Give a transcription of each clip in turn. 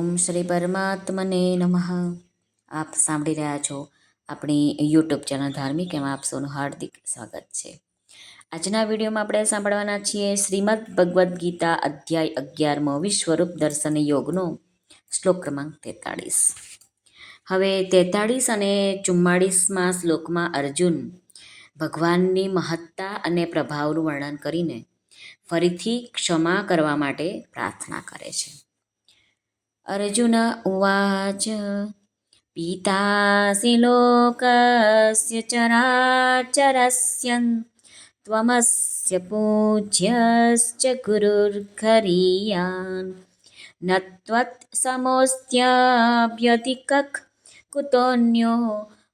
ઓમ શ્રી પરમાત્મને નમઃ. આપ સાંભળી રહ્યા છો આપણી યુટ્યુબ ચેનલ ધાર્મિક, એમાં આપ સૌનું હાર્દિક સ્વાગત છે. આજના વિડીયોમાં આપણે સાંભળવાના છીએ શ્રીમદ ભગવદ્ ગીતા અધ્યાય 11મો વિશ્વરૂપ દર્શન યોગનો શ્લોક ક્રમાંક 43. હવે 43 અને 44માં શ્લોકમાં અર્જુન ભગવાનની મહત્તા અને પ્રભાવનું વર્ણન કરીને ફરીથી ક્ષમા કરવા માટે પ્રાર્થના કરે છે. અર્જુન ઉવાચ પિતાસि લોકસ્ય ચરાચરસ્ય ત્વમસ્ય પૂજ્યશ્ચ ગુરુર્ગરીયાન ન ત્વત્સમોऽસ્ત્યભ્યધિકઃ કુતોऽન્યો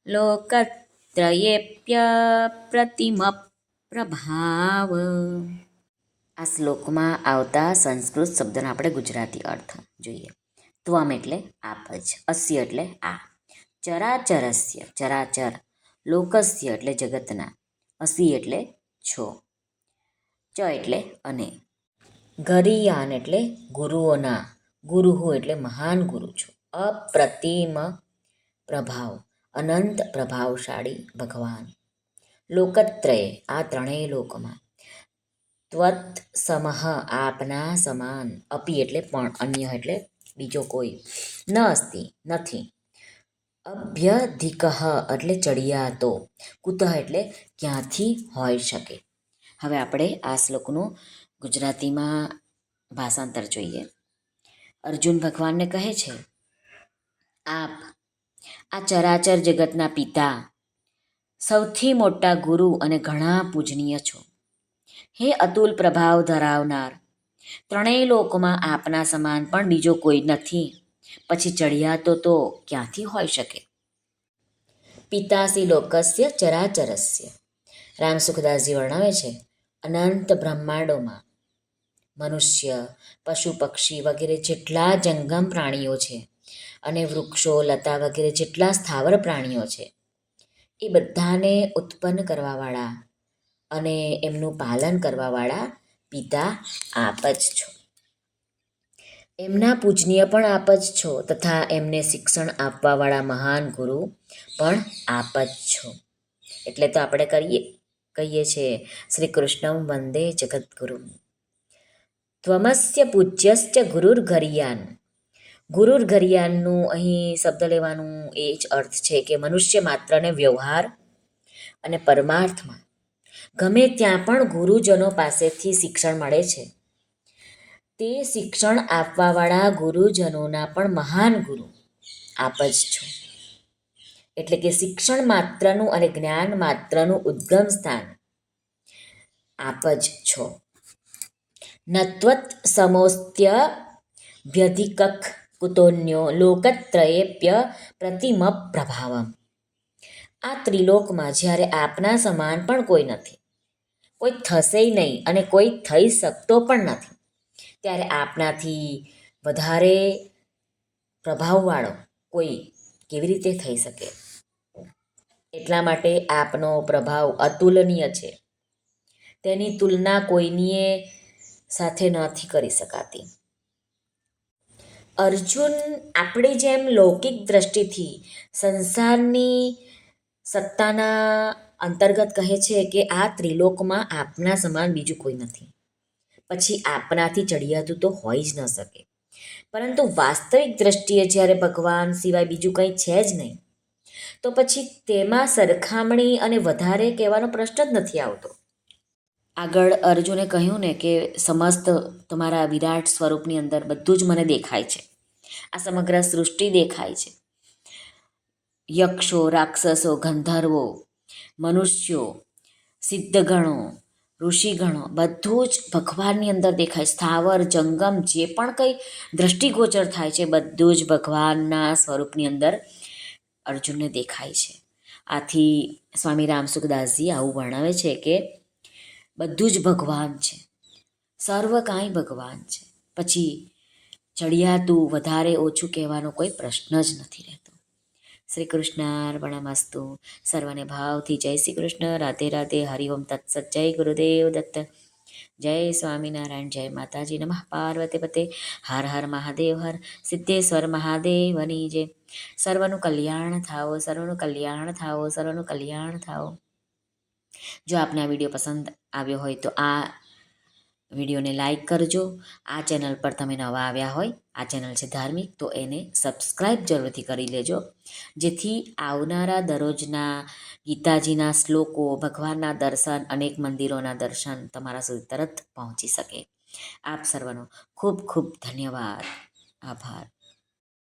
લોકત્રયેऽપ્યપ્રતિમપ્રભાવ. આ શ્લોકમાં આવતા સંસ્કૃત શબ્દનો આપણે ગુજરાતી અર્થ જોઈએ. ત્વમ એટલે આપ જ, અસ્ય એટલે આ, ચરાચરસ્ય ચરાચર, લોકસ્ય એટલે જગતના, અસી એટલે છો, ચ એટલે અને, ગરીયાન એટલે ગુરુઓના, ગુરુહુ એટલે મહાન ગુરુ છો, અપ્રતિમ પ્રભાવ અનંત પ્રભાવશાળી ભગવાન, લોકત્રયે આ ત્રણેય લોકમાં, ત્વત સમઃ આપના સમાન, અપી એટલે પણ, અન્ય એટલે બીજો કોઈ, ન અસ્તિ નથી, અભ્યધિકઃ એટલે ચડિયાતો, કુતઃ એટલે ક્યાંથી હોઈ શકે. હવે આપણે આ શ્લોકનું ગુજરાતીમાં ભાષાંતર જોઈએ. અર્જુન ભગવાનને કહે છે, આપ આ ચરાચર જગતના પિતા, સૌથી મોટા ગુરુ અને ઘણા પૂજનીય છો. હે અતુલ પ્રભાવ ધરાવનાર, ત્રણેય લોકમાં આપના સમાન પણ બીજો કોઈ નથી, પછી ચડિયાતો તો ક્યાંથી હોઈ શકે. પિતાસી લોકસ્ય ચરાચરસ્ય, રામ સુખદાસજી વર્ણવે છે, અનંત બ્રહ્માંડોમાં મનુષ્ય, પશુ પક્ષી વગેરે જેટલા જંગમ પ્રાણીઓ છે અને વૃક્ષો, લતા વગેરે જેટલા સ્થાવર પ્રાણીઓ છે, એ બધાને ઉત્પન્ન કરવાવાળા અને એમનું પાલન કરવાવાળા પિતા આપ જ છો. એમના પૂજનીય પણ આપ જ છો તથા એમને શિક્ષણ આપવાવાળા મહાન ગુરુ પણ આપ જ છો. એટલે તો આપણે કહીએ છીએ શ્રી કૃષ્ણ વંદે જગદગુરુ. ત્વમસ્ય પૂજ્યશ્ચ ગુરુર્ગરીયાન. ગુરુર્ગરીયાનનું અહીં શબ્દ લેવાનું એ જ અર્થ છે કે મનુષ્ય માત્રને વ્યવહાર અને પરમાર્થમાં ગમે ત્યાં પણ ગુરુજનો પાસેથી શિક્ષણ મળે છે. તે શિક્ષણ આપવાવાળા ગુરુજનોના પણ મહાન ગુરુ આપ જ છો. એટલે કે શિક્ષણ માત્રનું અને જ્ઞાન માત્રનું ઉદ્ગમ સ્થાન આપ જ છો. નત્વત સમોસ્ત્ય વ્યધિકઃ કુતોન્યો લોકત્રયેપ્ય પ્રતિમ પ્રભાવમ. આ ત્રિલોકમાં જ્યારે આપના સમાન પણ કોઈ નથી, કોઈ થશે નહીં અને કોઈ થઈ શકતો પણ નથી, ત્યારે આપનાથી વધારે પ્રભાવવાળો કોઈ કેવી રીતે થઈ શકે. એટલા માટે આપનો પ્રભાવ અતુલનીય છે, તેની તુલના કોઈનીએ સાથે નથી કરી શકાતી. અર્જુન આપણી જેમ લૌકિક દ્રષ્ટિથી સંસારની સત્તાના અંતર્ગત કહે છે કે આ ત્રિલોકમાં આપના સમાન બીજું કોઈ નથી, પછી આપનાથી ચડિયાતું તો હોઈ જ ન શકે. પરંતુ વાસ્તવિક દ્રષ્ટિએ જ્યારે ભગવાન સિવાય બીજું કંઈ છે જ નહીં, તો પછી તેમાં સરખામણી અને વધારે કહેવાનો પ્રશ્ન જ નથી આવતો. આગળ અર્જુને કહ્યું ને કે સમસ્ત તમારા વિરાટ સ્વરૂપની અંદર બધું જ મને દેખાય છે. આ સમગ્ર સૃષ્ટિ દેખાય છે. યક્ષો, રાક્ષસો, ગંધર્વો, મનુષ્યો, સિદ્ધગણો, ઋષિગણો બધું જ ભગવાનની અંદર દેખાય. સ્થાવર જંગમ જે પણ કંઈ દ્રષ્ટિગોચર થાય છે બધું જ ભગવાનના સ્વરૂપની અંદર અર્જુનને દેખાય છે. આથી સ્વામી રામસુખદાસજી આવું વર્ણવે છે કે બધું જ ભગવાન છે, સર્વ કાંઈ ભગવાન છે, પછી ચડિયાતું વધારે ઓછું કહેવાનો કોઈ પ્રશ્ન જ નથી રહેતો. શ્રી કૃષ્ણાર્પણમસ્તુ. સર્વને ભાવથી જય શ્રી કૃષ્ણ. રાધે રાધે. હરિ ઓમ તત્સત. જય ગુરુદેવ દત્ત. જય સ્વામિનારાયણ, જય માતાજી, નમઃ પાર્વતી પતે, હર હર મહાદેવ, હર સિદ્ધેશ્વર મહાદેવની જય. સર્વનું કલ્યાણ થાઓ, સર્વનું કલ્યાણ થાઓ, સર્વનું કલ્યાણ થાઓ. જો આપને આ વિડીયો પસંદ આવ્યો હોય તો આ વિડીયોને લાઈક કરજો. આ ચેનલ પર તમે નવા આવ્યા હોય, આ ચેનલ છે ધાર્મિક, તો એને સબસ્ક્રાઈબ જરૂરથી કરી લેજો, જેથી આવનારા દરરોજના ગીતાજીના શ્લોકો, ભગવાનના દર્શન, અનેક મંદિરોના દર્શન તમારા સુધી તરત પહોંચી શકે. આપ સર્વનો ખૂબ ખૂબ ધન્યવાદ. આભાર.